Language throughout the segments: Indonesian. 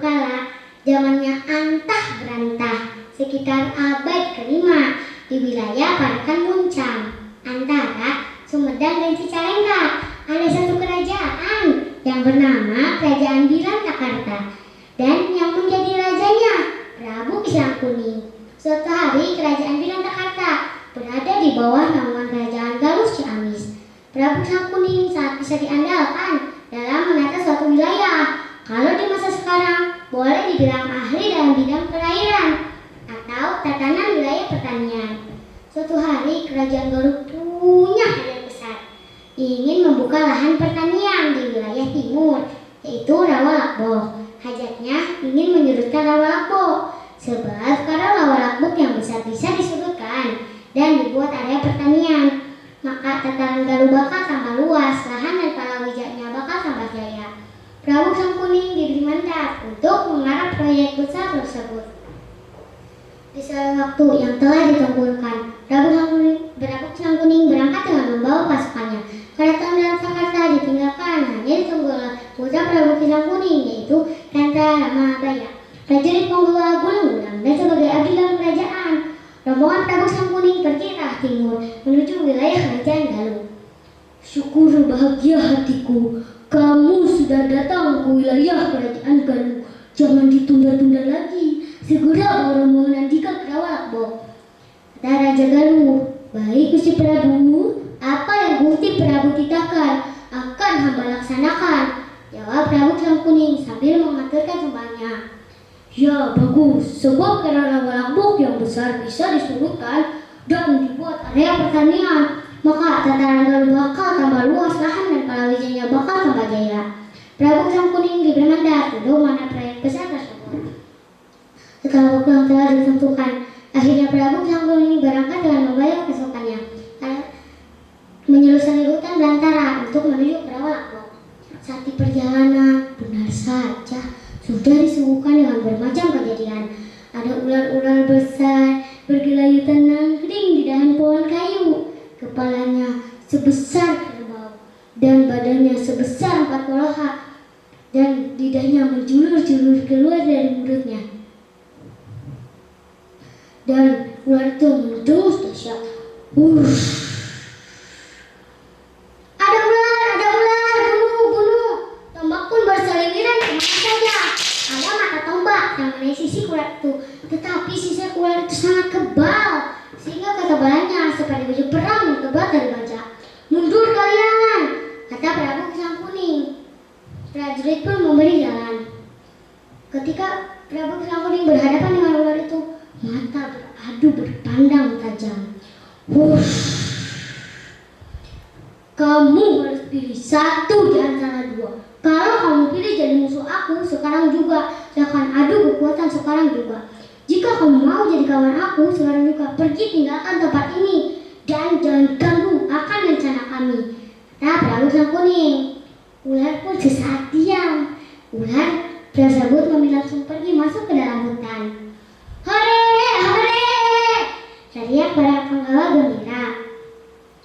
kala, zamannya antah berantah, sekitar abad ke-5 di wilayah Parakan Muncang, antara Sumedang dan Cicalengka, ada satu kerajaan yang bernama Kerajaan Bilantakarta, dan yang menjadi rajanya Prabu Pisang Kuning. Suatu hari Kerajaan Bilantakarta berada di bawah naungan Kerajaan Galuh Ciamis. Prabu Pisang Kuning sangat bisa diandalkan dalam menata suatu wilayah. Kalau di masa sekarang boleh dibilang ahli dalam bidang perairan atau tatanan wilayah pertanian. Suatu hari Kerajaan Galuh punya hadiah besar, ingin membuka lahan pertanian di wilayah timur, yaitu Rawalakbok. Hajatnya ingin menyudutkan Rawalakbok, sebab karena Rawalakbok yang besar bisa disudutkan dan dibuat area pertanian, maka tatanan Galuh bakal tambah luas, lahan dan palawijanya bakal tambah jaya. Prabu Pisang Kuning diberi mandat untuk menggarap proyek besar tersebut. Di sela waktu yang telah ditentukan, Prabu Pisang Kuning berangkat dengan membawa pasukannya. Keraton Bilantakarta ditinggalkan hanya ditunggu oleh putra Prabu Pisang Kuning, yaitu Kanta Ramabaya, prajurit penggawa gulang-gulang dan sebagai abdi dalam kerajaan. Rombongan Prabu Pisang Kuning pergi ke arah timur menuju wilayah Kerajaan Galuh. Syukur bahagia hatiku, kamu sudah datang ke wilayah Kerajaan Galuh. Jangan ditunda-tunda lagi, segera rombongan jika ke Rawalakbok. Kata Raja Galuh, baik Gusti Prabu, apa yang Gusti Prabu titahkan akan hamba laksanakan, jawab Prabu Pisang Kuning sambil mengaturkan sumpahnya. Ya bagus, sebab karena Rawalakbok yang besar bisa disurutkan dan dibuat area pertanian, maka tatanan Galuh bakal tambah luas, lahan dan palawijanya bakal tambah jaya. Prabu Pisang Kuning diberi mandat untuk mana proyek besar tersebut. Setelah waktu yang telah ditentukan, akhirnya Prabu Pisang Kuning berangkat dengan membawa pasukannya menyelusuri hutan belantara untuk menuju ke Rawalakbok. Saat di perjalanan, benar saja sudah disuguhkan dengan bermacam kejadian. Ada ular-ular besar bergelayutan nangkring di dahan pohon kayu. Kepalanya sebesar kerbau dan badannya sebesar 4 koloha, dan lidahnya menjulur-julur keluar dari mulutnya. Dan ular itu mendengus dahsyat. Ada ular, bunuh. Tombak pun berseliweran kemana saja. Ada mata tombak yang mengenai sisik ular itu, tetapi sisik ular itu sangat kebal, sehingga ketebalannya seperti baju perang yang tebal dari baja. Mundur kalian, kata Prabu Pisang Kuning. Prajurit pun memberi jalan. Ketika Prabu Pisang Kuning berhadapan dengan ular itu, mata beradu berpandang tajam. Kamu harus pilih satu di antara dua. Kalau kamu pilih jadi musuh aku sekarang juga, silahkan adu kekuatan sekarang juga. Jika kamu mau jadi kawan aku sekarang juga, pergi tinggalkan tempat ini dan jangan ganggu akan rencana kami, kata Prabu Pisang Kuning. Ular pun sesaat diam. Ular tersebut memilih langsung pergi masuk ke dalam hutan. Hore! Teriak para penggawa gembira.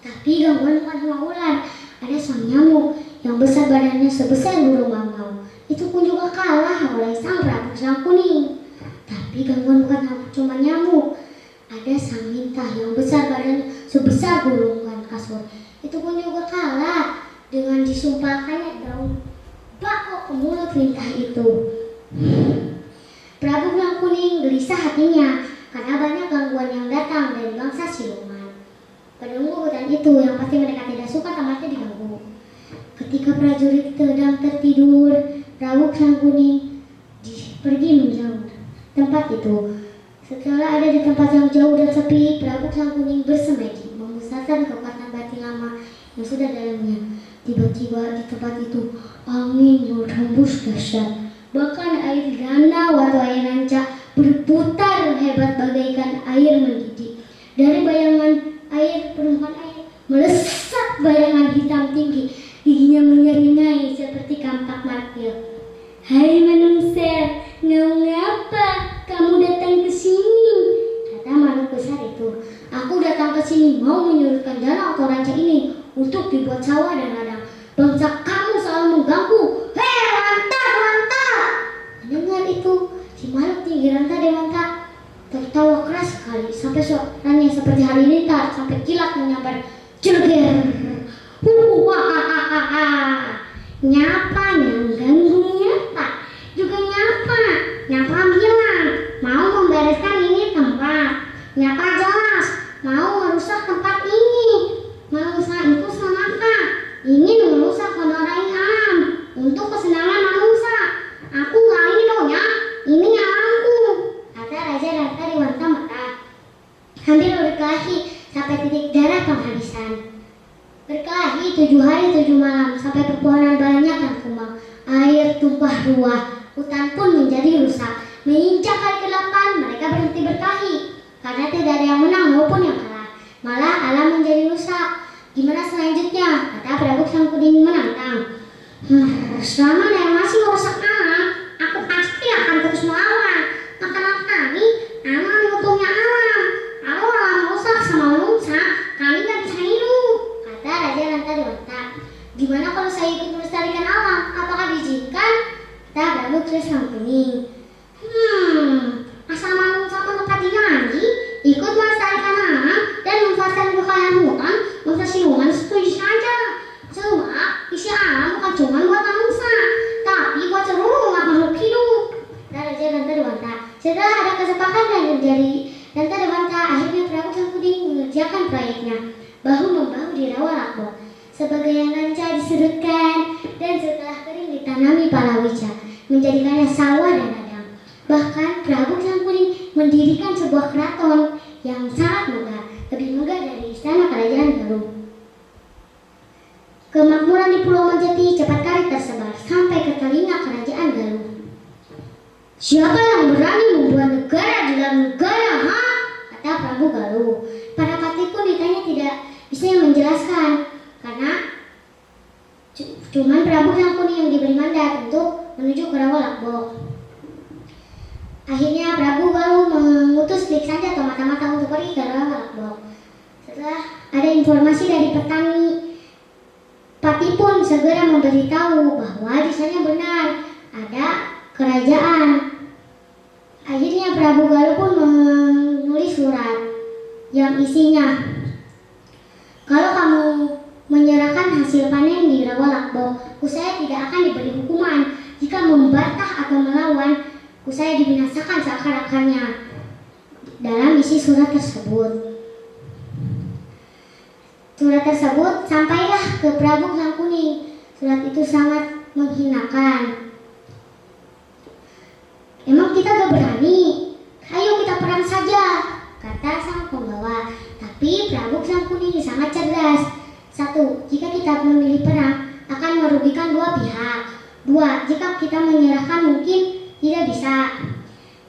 Tapi gangguan bukan cuma ular, ada sang nyamuk yang besar badannya sebesar burung bangau. Itu pun juga kalah oleh sang Prabu Pisang Kuning. Tapi gangguan bukan cuma nyamuk, ada sang lintah yang besar badannya sebesar gulungan kasur. Itu pun juga kalah dengan disumpahkannya daun bako ke mulut lintah itu. Prabu Pisang Kuning gelisah hatinya karena banyak gangguan yang datang dari bangsa siluman. Penunggu hutan itu yang pasti mereka tidak suka tempatnya diganggu. Ketika prajurit sedang tertidur, Prabu Pisang Kuning pergi menjauh tempat itu. Setelah ada di tempat yang jauh dan sepi, Prabu Pisang Kuning bersemedi memusatkan kekuatan batin lama yang sudah dalamnya. Tiba-tiba di tempat itu angin berhembus dahsyat. Bahkan air danau atau air ranca berputar hebat bagaikan air mendidih. Dari bayangan air, permukaan air melesat bayangan hitam tinggi, giginya menyeringai seperti kampak martil. Hai manusia, ngapa kamu datang ke sini? Kata makhluk besar itu. Aku datang ke sini mau menyurutkan danau atau ranca ini untuk dibuat sawah dan ladang. Bangsa kamu selalu mengganggu. Hei, lantar! Mendengar itu seperti halilintar sampai kilat menyambar jeger. Nyapa yang ganggu nyapa juga nyapa. Nyapa bilang mau membereskan ini tempat. Nyapa jelas mau merusak tempat ini. Manusia itu semata ingin merusak menarai alam untuk kesenangan manusia. Aku gak ingin ya, ini alamku, kata Raja Rata Dewata Mata. Hampir berkelahi sampai titik darah penghabisan. Berkelahi 7 hari 7 malam sampai pepohonan banyak yang tumbang. Air tumpah ruah, hutan pun menjadi rusak. Menginjak hari ke-8 mereka berhenti berkelahi karena tidak ada yang menang maupun yang kalah. Malah alam menjadi rusak. Gimana selanjutnya? Kata Prabu Sangkuding menantang. Selama ada yang masih merusak alam, aku pasti akan terus melawan. Kata kami, alam menguntungnya alam. Kalau alam rusak sama manusia, kami gak bisa hidup. Kata Raja Ranta Dewata. Gimana kalau saya ikut melestarikan alam? Apakah diizinkan? Kata Prabu Sangkuding. Asal manusia menepatinya lagi, ikut melestarikan alam dan memanfaatkan kekayaan hutan, masa siluman setuju saja. Cuma isi alam bukan cuma buat manusia, tapi buat seluruh makhluk hidup. Raja Ranta Dewata. Setelah ada kesepakatan dari Ranta Dewata, akhirnya Prabu Sangkuding mengerjakan proyeknya. Bahu-membahu di rawa Lakbo. Sebagian ranca disurutkan dan setelah kering ditanami palawija, menjadikannya sawah dan ladang. Bahkan Prabu Sangkuding mendirikan sebuah keraton yang sangat megah, lebih megah dari istana kerajaan Galuh. Kemakmuran di Pulau Majati cepat kali tersebar sampai ke telinga kerajaan Galuh. Siapa yang berani membuat negara di dalam negara, ha? Kata Prabu Galuh. Para patih pun ditanya tidak bisa menjelaskan karena cuman Prabu Sangkuding yang diberi mandat untuk menuju ke rawa Lakbo. Akhirnya Prabu Galuh mengutus Lik Sanca atau mata-mata untuk pergi ke rawa Lakbo. Setelah ada informasi dari petani, Pati pun segera memberitahu bahwa di sana benar ada kerajaan. Akhirnya Prabu Galuh pun menulis surat yang isinya, kalau kamu menyerahkan hasil panen di rawa Lakbo, kusaya tidak akan diberi hukuman. Jika membantah atau melawan, kusaya dibinasakan seakar-akarnya. Dalam isi surat tersebut. Surat tersebut sampailah ke Prabu Sangkuding. Surat itu sangat menghinakan. Emang kita gak berani? Ayo kita perang saja, kata sang pembawa. Tapi Prabu Sangkuding sangat cerdas. 1. Jika kita memilih perang akan merugikan dua pihak. 2. Jika kita menyerahkan mungkin tidak bisa.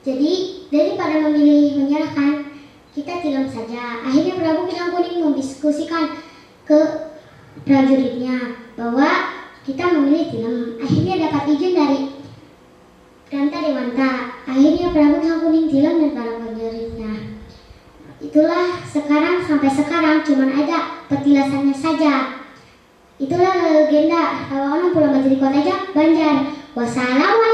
Jadi daripada memilih menyerahkan, kita tilam saja. Akhirnya Prabu Sangkuding mendiskusikan ke prajuritnya bahwa kita memilih tilam. Akhirnya dapat izin dari Ranta Dewata. Akhirnya Prabu Sangkuding tilam dan para prajuritnya. Itulah sekarang sampai sekarang cuman ada petilasannya saja. Itulah legenda Rawaona Pulau Majati Kota Banjar. Wassalamualaikum.